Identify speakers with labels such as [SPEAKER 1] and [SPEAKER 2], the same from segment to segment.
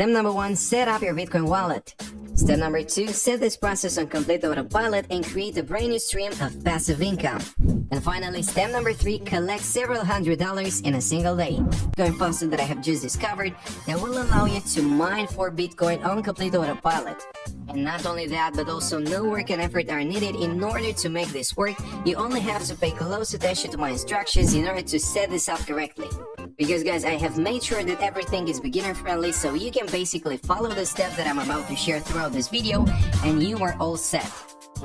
[SPEAKER 1] Step number 1, set up your Bitcoin wallet. Step number 2, set this process on complete autopilot and create a brand new stream of passive income. And finally, step number 3, collect several $100s in a single day. Bitcoin faucet that I have just discovered that will allow you to mine for Bitcoin on complete autopilot. And not only that, but also no work and effort are needed in order to make this work. You only have to pay close attention to my instructions in order to set this up correctly. Because guys, I have made sure that everything is beginner friendly, so you can basically follow the steps that I'm about to share throughout this video and you are all set.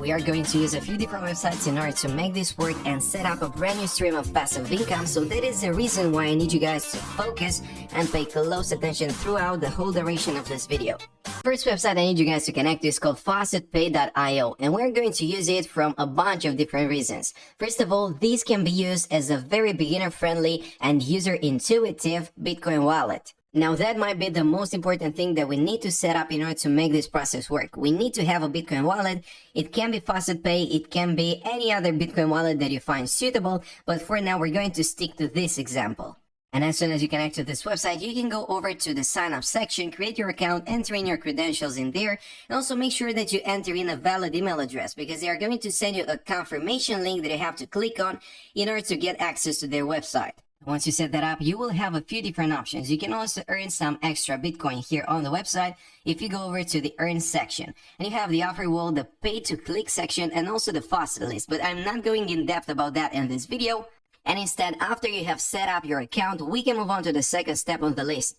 [SPEAKER 1] We are going to use a few different websites in order to make this work and set up a brand new stream of passive income, so that is the reason why I need you guys to focus and pay close attention throughout the whole duration of this video. First website I need you guys to connect to is called faucetpay.io, and we're going to use it from a bunch of different reasons. First of all, these can be used as a very beginner friendly and user intuitive Bitcoin wallet. Now that might be the most important thing that we need to set up in order to make this process work. We need to have a Bitcoin wallet. It can be FaucetPay, it can be any other Bitcoin wallet that you find suitable, but for now we're going to stick to this example. And as soon as you connect to this website, you can go over to the sign up section, create your account, enter in your credentials in there, and also make sure that you enter in a valid email address, because they are going to send you a confirmation link that you have to click on in order to get access to their website. Once you set that up, you will have a few different options. You can also earn some extra Bitcoin here on the website if you go over to the earn section. And you have the offer wall, the pay to click section, and also the faucet list. But I'm not going in depth about that in this video. And instead, after you have set up your account, we can move on to the second step on the list.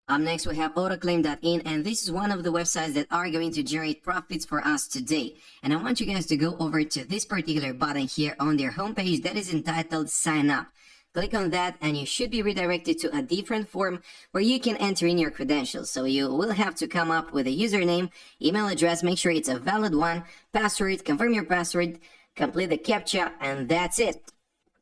[SPEAKER 1] Up next, we have autoclaim.in, and this is one of the websites that are going to generate profits for us today. And I want you guys to go over to this particular button here on their homepage that is entitled Sign Up. Click on that and you should be redirected to a different form where you can enter in your credentials. So you will have to come up with a username, email address, make sure it's a valid one, password, confirm your password, complete the CAPTCHA, and that's it.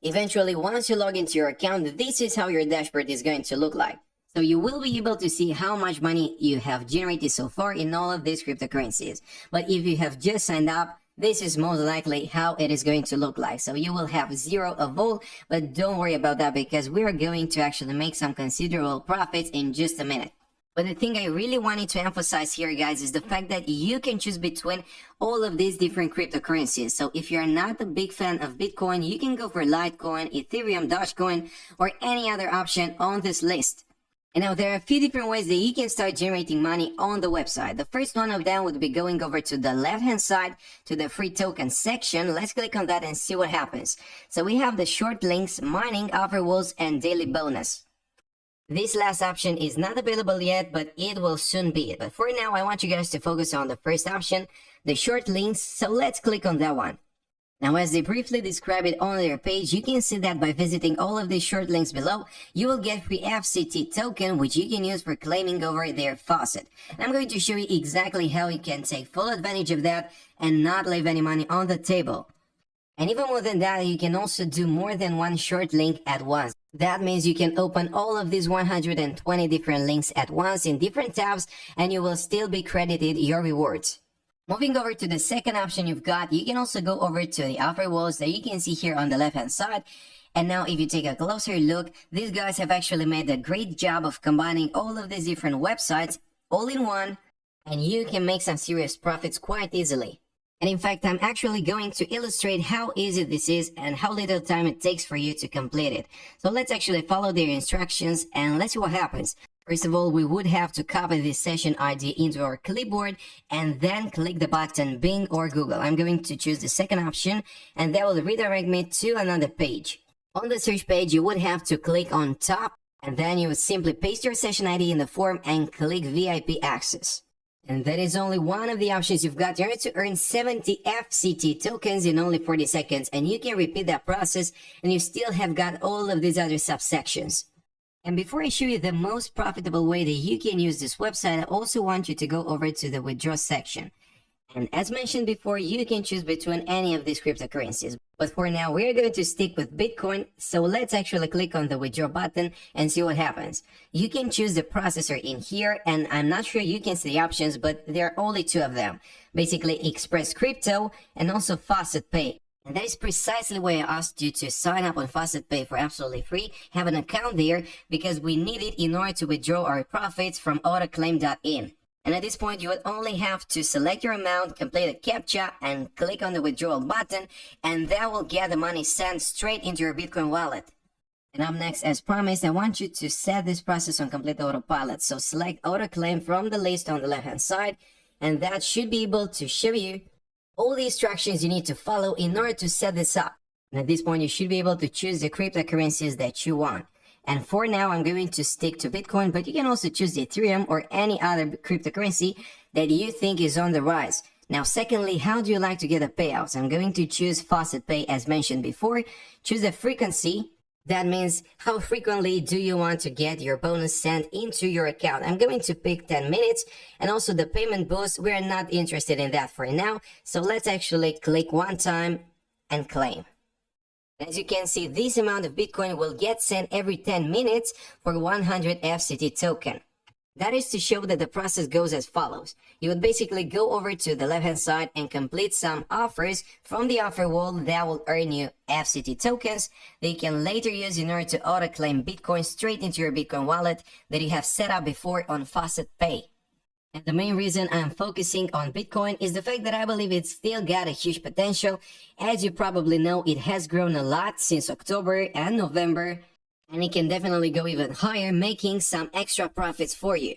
[SPEAKER 1] Eventually, once you log into your account, this is how your dashboard is going to look like. So you will be able to see how much money you have generated so far in all of these cryptocurrencies. But if you have just signed up, this is most likely how it is going to look like. So you will have 0 of all, but don't worry about that because we are going to actually make some considerable profits in just a minute. But the thing I really wanted to emphasize here, guys, is the fact that you can choose between all of these different cryptocurrencies. So if you're not a big fan of Bitcoin, you can go for Litecoin, Ethereum, Dogecoin, or any other option on this list. And now there are a few different ways that you can start generating money on the website. The first one of them would be going over to the left hand side to the free token section. Let's click on that and see what happens. So we have the short links, mining, offer walls, and daily bonus. This last option is not available yet, but it will soon be. But for now, I want you guys to focus on the first option, the short links. So let's click on that one. Now, as they briefly describe it on their page, you can see that by visiting all of these short links below, you will get free FCT token, which you can use for claiming over their faucet. And I'm going to show you exactly how you can take full advantage of that and not leave any money on the table. And even more than that, you can also do more than one short link at once. That means you can open all of these 120 different links at once in different tabs, and you will still be credited your rewards. Moving over to the second option you've got, you can also go over to the offer walls that you can see here on the left hand side. And now if you take a closer look, these guys have actually made a great job of combining all of these different websites all in one, and you can make some serious profits quite easily. And in fact, I'm actually going to illustrate how easy this is and how little time it takes for you to complete it. So let's actually follow their instructions and let's see what happens. First of all, we would have to copy this session ID into our clipboard and then click the button Bing or Google. I'm going to choose the second option and that will redirect me to another page. On the search page, you would have to click on top and then you would simply paste your session ID in the form and click VIP access. And that is only one of the options you've got. You're going to earn 70 FCT tokens in only 40 seconds and you can repeat that process and you still have got all of these other subsections. And before I show you the most profitable way that you can use this website, I also want you to go over to the withdraw section. And as mentioned before, you can choose between any of these cryptocurrencies. But for now, we're going to stick with Bitcoin. So let's actually click on the withdraw button and see what happens. You can choose the processor in here, and I'm not sure you can see the options, but there are only 2 of them. Basically, Express Crypto and also Faucet Pay. And that is precisely why I asked you to sign up on FaucetPay for absolutely free, have an account there, because we need it in order to withdraw our profits from autoclaim.in. And at this point, you would only have to select your amount, complete a CAPTCHA, and click on the withdrawal button, and that will get the money sent straight into your Bitcoin wallet. And up next, as promised, I want you to set this process on complete autopilot. So select autoclaim from the list on the left-hand side, and that should be able to show you all the instructions you need to follow in order to set this up. And at this point, you should be able to choose the cryptocurrencies that you want. And for now, I'm going to stick to Bitcoin, but you can also choose the Ethereum or any other cryptocurrency that you think is on the rise. Now, secondly, how do you like to get the payouts? I'm going to choose FaucetPay as mentioned before. Choose the frequency. That means how frequently do you want to get your bonus sent into your account. I'm going to pick 10 minutes, and also the payment boost, we're not interested in that for now. So let's actually click one time and claim. As you can see, this amount of Bitcoin will get sent every 10 minutes for 100 FCT token. That is to show that the process goes as follows. You would basically go over to the left-hand side and complete some offers from the offer wall that will earn you FCT tokens that you can later use in order to auto-claim Bitcoin straight into your Bitcoin wallet that you have set up before on FaucetPay. And the main reason I'm focusing on Bitcoin is the fact that I believe it's still got a huge potential. As you probably know, it has grown a lot since October and November, and it can definitely go even higher, making some extra profits for you.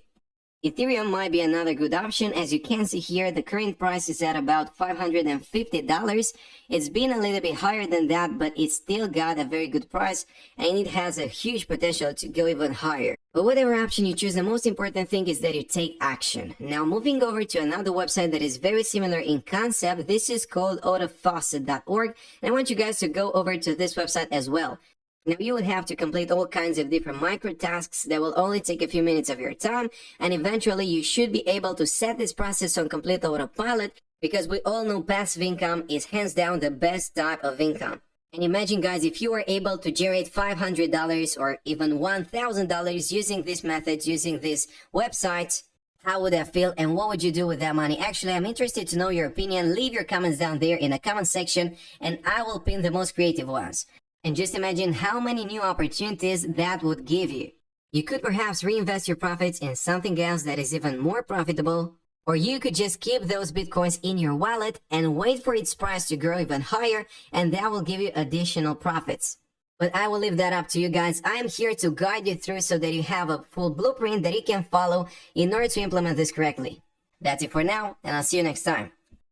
[SPEAKER 1] Ethereum might be another good option. As you can see here, the current price is at about $550. It's been a little bit higher than that, but it's still got a very good price, and it has a huge potential to go even higher. But whatever option you choose, the most important thing is that you take action. Now, moving over to another website that is very similar in concept, this is called autofaucet.org, and I want you guys to go over to this website as well. Now, you would have to complete all kinds of different micro tasks that will only take a few minutes of your time, and eventually you should be able to set this process on complete autopilot, because we all know passive income is hands down the best type of income. And imagine, guys, if you were able to generate $500 or even $1,000 using this method, using this website, how would that feel and what would you do with that money? Actually, I'm interested to know your opinion. Leave your comments down there in the comment section, and I will pin the most creative ones. And just imagine how many new opportunities that would give you. You could perhaps reinvest your profits in something else that is even more profitable, or you could just keep those Bitcoins in your wallet and wait for its price to grow even higher, and that will give you additional profits. But I will leave that up to you guys. I am here to guide you through so that you have a full blueprint that you can follow in order to implement this correctly. That's it for now, and I'll see you next time.